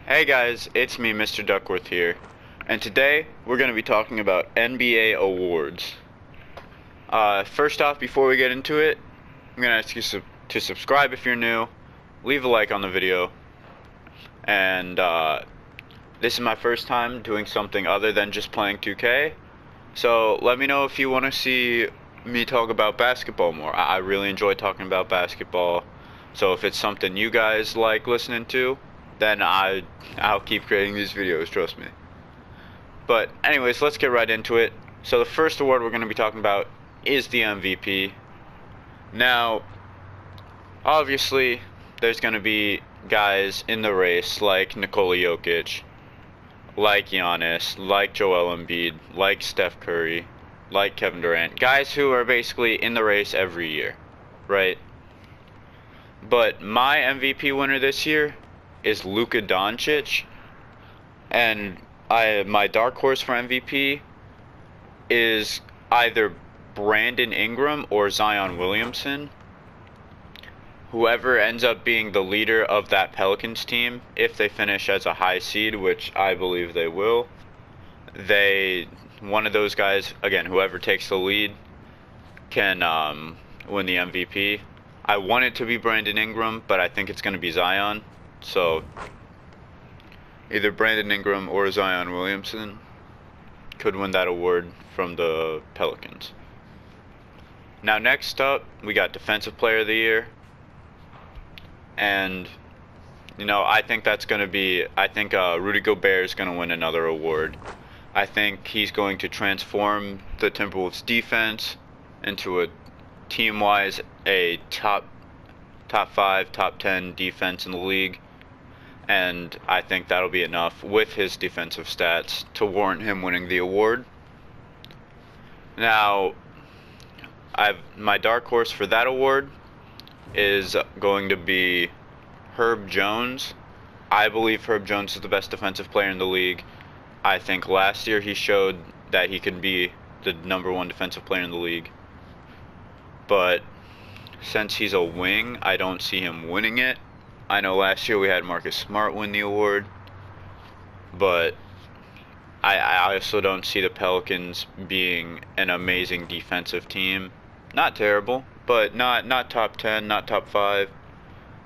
Hey guys, it's me, Mr. Duckworth here, and today we're going to be talking about NBA awards. First off, before we get into it, I'm going to ask you to subscribe if you're new, leave a like on the video, and this is my first time doing something other than just playing 2K, so let me know if you want to see me talk about basketball more. I really enjoy talking about basketball, so if it's something you guys like listening to, then I'll keep creating these videos, trust me. But anyways, let's get right into it. So the first award we're going to be talking about is the MVP. Now, obviously, there's going to be guys in the race like Nikola Jokic, like Giannis, like Joel Embiid, like Steph Curry, like Kevin Durant. Guys who are basically in the race every year, right? But my MVP winner this year is Luka Doncic, and my dark horse for MVP is either Brandon Ingram or Zion Williamson. Whoever ends up being the leader of that Pelicans team, if they finish as a high seed, which I believe they will, one of those guys, again, whoever takes the lead, can win the MVP. I want it to be Brandon Ingram, but I think it's going to be Zion. So, either Brandon Ingram or Zion Williamson could win that award from the Pelicans. Now, next up, we got Defensive Player of the Year. And, I think that's going to be, Rudy Gobert is going to win another award. I think he's going to transform the Timberwolves defense into a team-wise a top 5, top 10 defense in the league. And I think that'll be enough with his defensive stats to warrant him winning the award. Now, my dark horse for that award is going to be Herb Jones. I believe Herb Jones is the best defensive player in the league. I think last year he showed that he can be the #1 defensive player in the league. But since he's a wing, I don't see him winning it. I know last year we had Marcus Smart win the award, but I also don't see the Pelicans being an amazing defensive team. Not terrible, but not top 10, not top 5,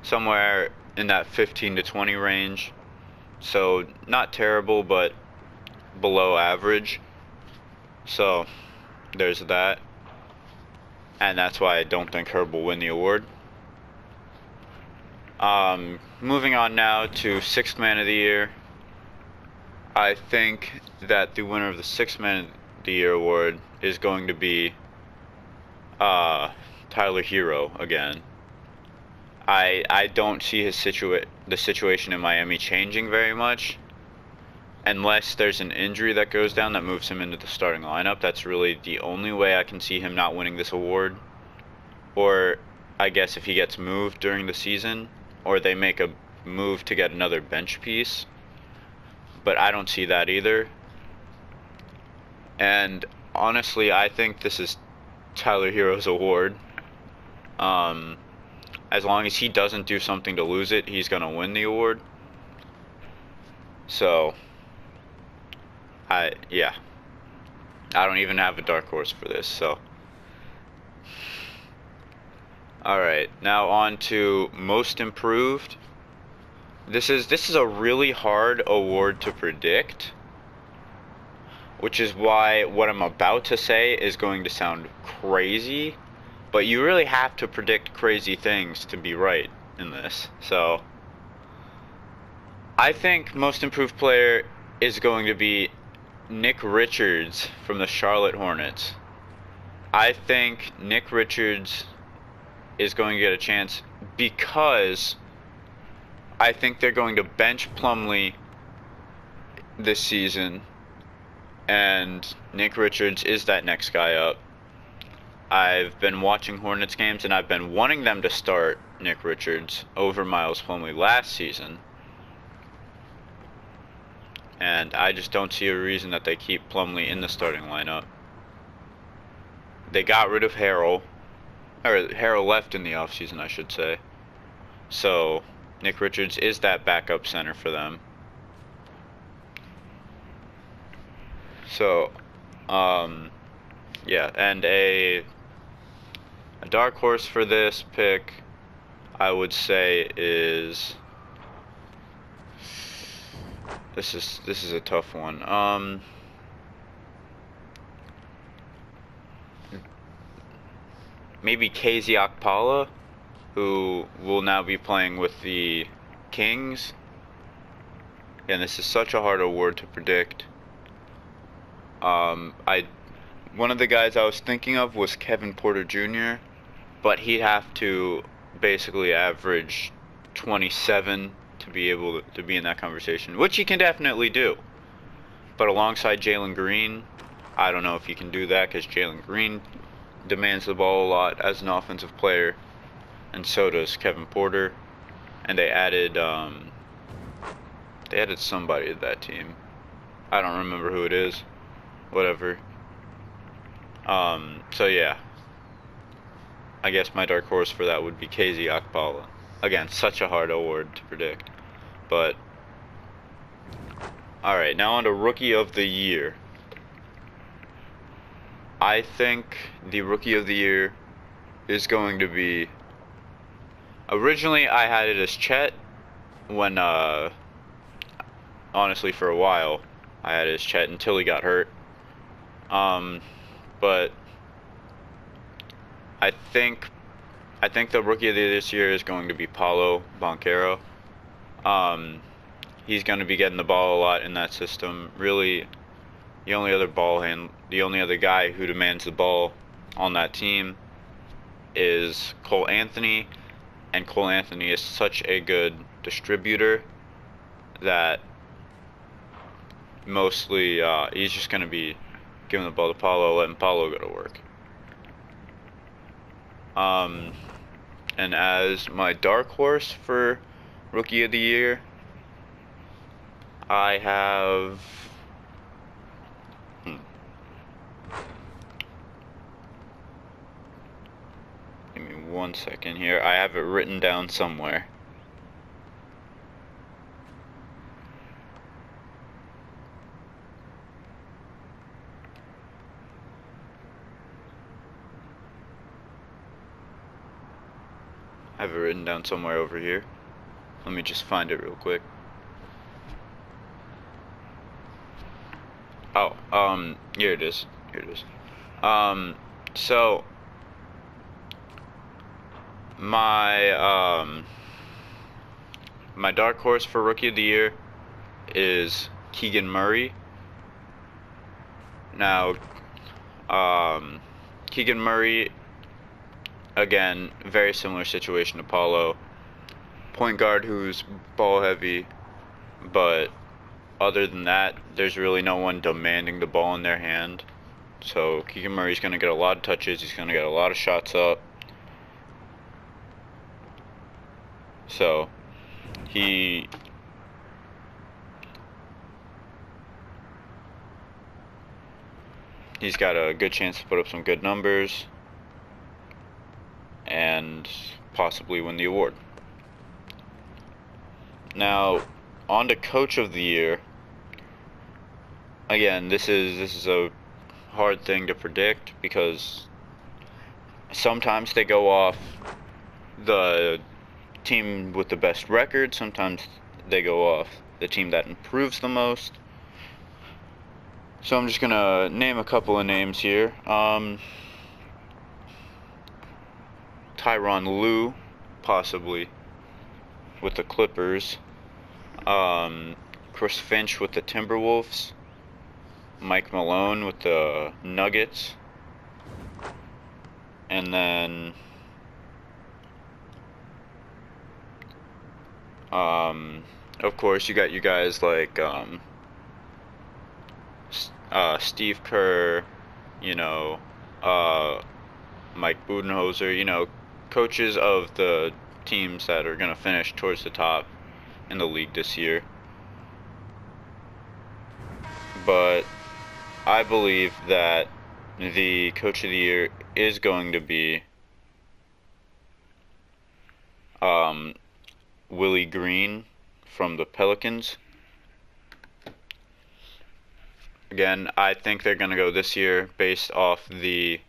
somewhere in that 15 to 20 range. So not terrible, but below average. So there's that. And that's why I don't think Herb will win the award. Moving on now to Sixth Man of the Year. I think that the winner of the Sixth Man of the Year award is going to be Tyler Hero again. I don't see the situation in Miami changing very much, unless there's an injury that goes down that moves him into the starting lineup. That's really the only way I can see him not winning this award. Or I guess if he gets moved during the season, or they make a move to get another bench piece. But I don't see that either. And honestly, I think this is Tyler Hero's award. As long as he doesn't do something to lose it, he's going to win the award. So, I don't even have a dark horse for this, so. Alright, now on to Most Improved. This is a really hard award to predict, which is why what I'm about to say is going to sound crazy, but you really have to predict crazy things to be right in this. So, I think Most Improved Player is going to be Nick Richards from the Charlotte Hornets. I think Nick Richards is going to get a chance because I think they're going to bench Plumlee this season, and Nick Richards is that next guy up. I've been watching Hornets games, and I've been wanting them to start Nick Richards over Miles Plumlee last season. And I just don't see a reason that they keep Plumlee in the starting lineup. They got rid of Harrell. Or Harrell left in the offseason, I should say. So Nick Richards is that backup center for them. So, yeah, and a dark horse for this pick, I would say is this is a tough one. Maybe KZ Okpala, who will now be playing with the Kings. And this is such a hard award to predict. One of the guys I was thinking of was Kevin Porter Jr., but he'd have to basically average 27 to be able to be in that conversation, which he can definitely do. But alongside Jalen Green, I don't know if he can do that because Jalen Green demands the ball a lot as an offensive player, and so does Kevin Porter. And they added somebody to that team. I don't remember who it is. Whatever. So yeah. I guess my dark horse for that would be KZ Okpala. Again, such a hard award to predict. But alright, now on to Rookie of the Year. I think the Rookie of the Year is going to be... Originally, I had it as Chet when, honestly, for a while, I had it as Chet until he got hurt. But I think the Rookie of the Year this year is going to be Paolo Banchero. He's going to be getting the ball a lot in that system. Really, the only other guy who demands the ball on that team is Cole Anthony, and Cole Anthony is such a good distributor that mostly he's just going to be giving the ball to Paolo, letting Paolo go to work. And as my dark horse for Rookie of the Year, I have... Give me 1 second here. I have it written down somewhere. I have it written down somewhere over here. Let me just find it real quick. Oh, here it is. Here it is. So my dark horse for Rookie of the Year is Keegan Murray. Now, Keegan Murray, again, very similar situation to Paulo. Point guard who's ball heavy, but other than that, there's really no one demanding the ball in their hand. So Keegan Murray's going to get a lot of touches. He's going to get a lot of shots up. So he's got a good chance to put up some good numbers and possibly win the award. Now, on to Coach of the Year. Again, this is a hard thing to predict because sometimes they go off the team with the best record, sometimes they go off the team that improves the most. So I'm just gonna name a couple of names here. Tyronn Lue, possibly, with the Clippers. Chris Finch with the Timberwolves. Mike Malone with the Nuggets. And then of course you got you guys like Steve Kerr, you know, Mike Budenholzer, you know, coaches of the teams that are going to finish towards the top in the league this year. But I believe that the Coach of the Year is going to be Willie Green from the Pelicans. Again, I think they're going to go this year based off the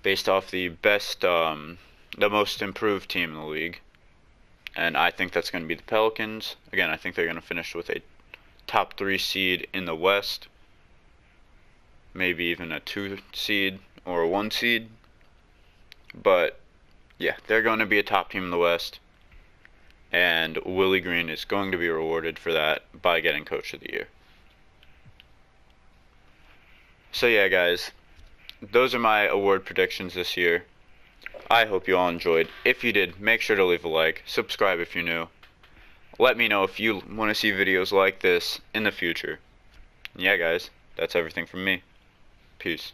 best, the most improved team in the league. And I think that's going to be the Pelicans. Again, I think they're going to finish with a top 3 seed in the West. Maybe even a 2 seed or a 1 seed. But, yeah, they're going to be a top team in the West. And Willie Green is going to be rewarded for that by getting Coach of the Year. So, yeah, guys, those are my award predictions this year. I hope you all enjoyed. If you did, make sure to leave a like, subscribe if you're new. Let me know if you want to see videos like this in the future. Yeah, guys, that's everything from me. Peace.